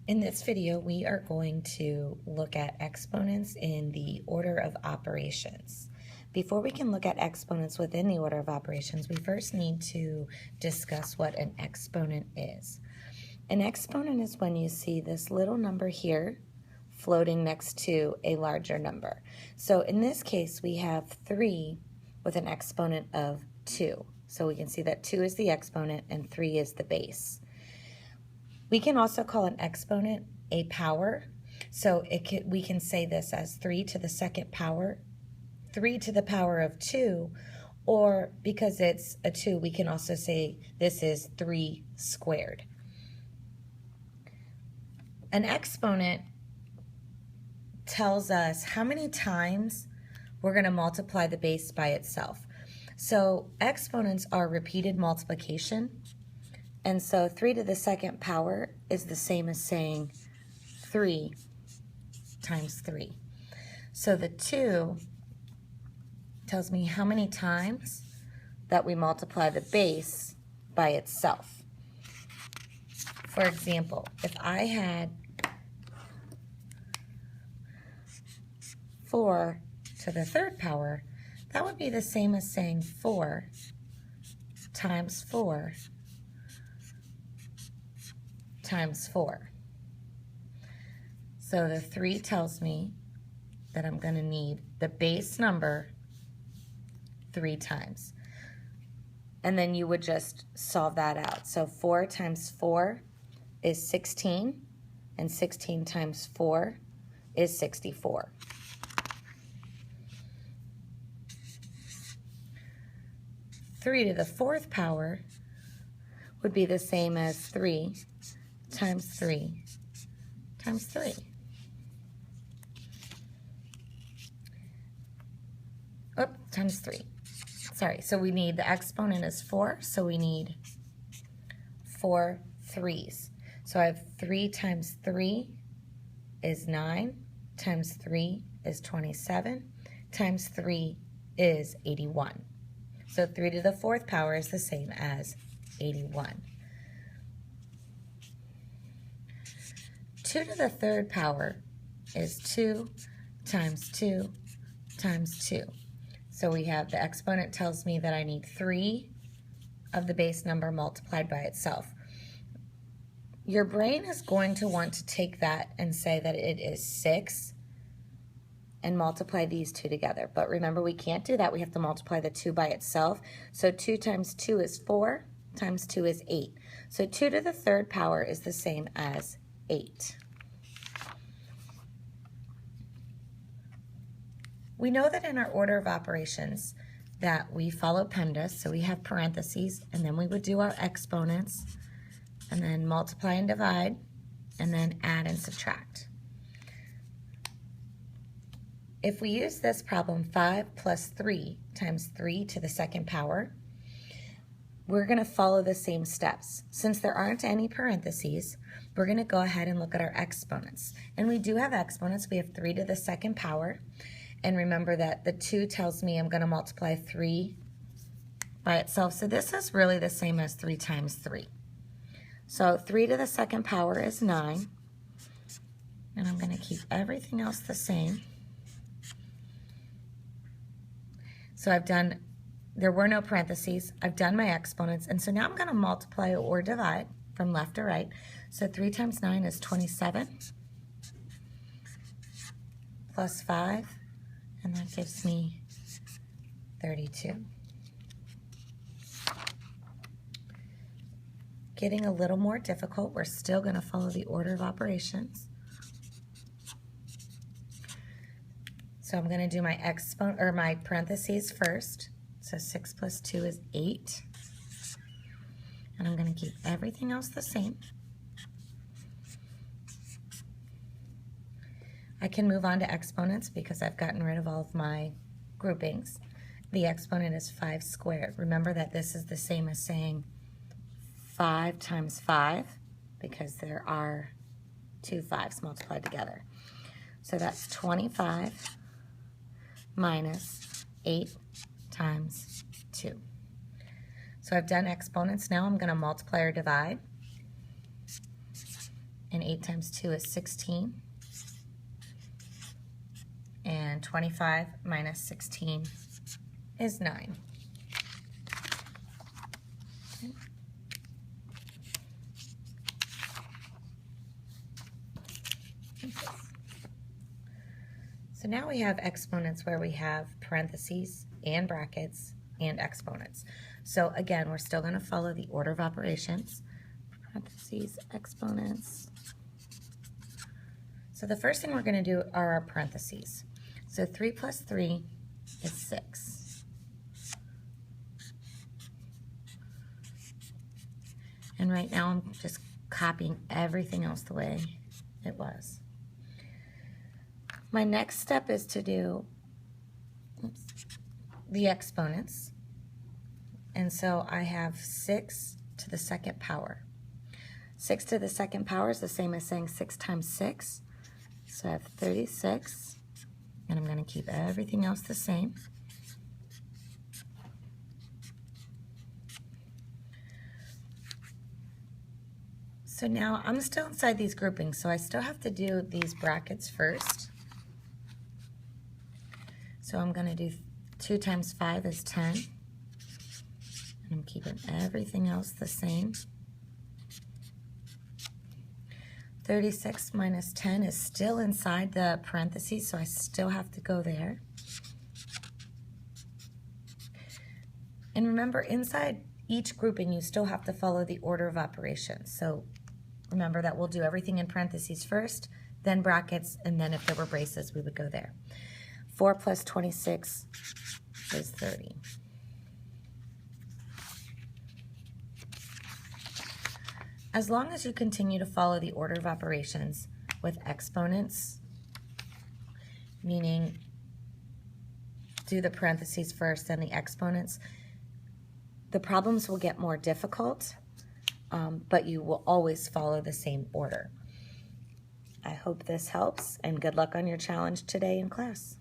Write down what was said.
In this video, we are going to look at exponents in the order of operations. Before we can look at exponents within the order of operations, we first need to discuss what an exponent is. An exponent is when you see this little number here floating next to a larger number. So in this case, we have 3 with an exponent of 2. So we can see that 2 is the exponent and 3 is the base. We can also call an exponent a power. So we can say this as 3 to the second power, 3 to the power of 2, or because it's a 2, we can also say this is 3 squared. An exponent tells us how many times we're going to multiply the base by itself. So exponents are repeated multiplication. And so 3 to the second power is the same as saying 3 times 3. So the 2 tells me how many times that we multiply the base by itself. For example, if I had 4 to the third power, that would be the same as saying 4 times 4 times 4. So the 3 tells me that I'm going to need the base number 3 times. And then you would just solve that out. So 4 times 4 is 16, and 16 times 4 is 64. Three to the fourth power would be the same as 3 times 3 times 3. Times 3. Sorry, so we need, the exponent is 4, so we need 4 3s. So I have 3 times 3 is 9, times 3 is 27, times 3 is 81. So 3 to the fourth power is the same as 81. 2 to the third power is 2 times 2 times 2. So we have, the exponent tells me that I need 3 of the base number multiplied by itself. Your brain is going to want to take that and say that it is 6 and multiply these two together. But remember, we can't do that. We have to multiply the 2 by itself. So 2 times 2 is 4, times 2 is 8. So 2 to the third power is the same as 8. We know that in our order of operations that we follow PEMDAS, so we have parentheses, and then we would do our exponents, and then multiply and divide, and then add and subtract. If we use this problem, 5 plus 3 times 3 to the second power, we're going to follow the same steps. Since there aren't any parentheses, we're going to go ahead and look at our exponents. And we do have exponents. We have 3 to the second power. And remember that the 2 tells me I'm going to multiply 3 by itself. So this is really the same as 3 times 3. So 3 to the second power is 9. And I'm going to keep everything else the same. So I've done, there were no parentheses. I've done my exponents. And so now I'm going to multiply or divide from left to right. So 3 times 9 is 27 plus 5. And that gives me 32. Getting a little more difficult. We're still going to follow the order of operations. So I'm going to do my exponent or my parentheses first. So 6 plus 2 is 8. And I'm going to keep everything else the same. I can move on to exponents because I've gotten rid of all of my groupings. The exponent is 5 squared. Remember that this is the same as saying 5 times 5 because there are 2 5s multiplied together. So that's 25 minus 8 times 2. So I've done exponents. Now I'm going to multiply or divide. And 8 times 2 is 16. And 25 minus 16 is 9. Okay. So now we have exponents where we have parentheses and brackets and exponents. So again, we're still going to follow the order of operations. Parentheses, exponents. So the first thing we're going to do are our parentheses. So 3 plus 3 is 6. And right now I'm just copying everything else the way it was. My next step is to do the exponents. And so I have 6 to the second power. 6 to the second power is the same as saying 6 times 6. So I have 36, and I'm going to keep everything else the same. So now I'm still inside these groupings, so I still have to do these brackets first. So I'm going to do 2 times 5 is 10, and I'm keeping everything else the same. 36 minus 10 is still inside the parentheses, so I still have to go there. And remember, inside each grouping, you still have to follow the order of operations. So remember that we'll do everything in parentheses first, then brackets, and then if there were braces, we would go there. 4 plus 26 is 30. As long as you continue to follow the order of operations with exponents, meaning do the parentheses first, then the exponents, the problems will get more difficult, but you will always follow the same order. I hope this helps, and good luck on your challenge today in class.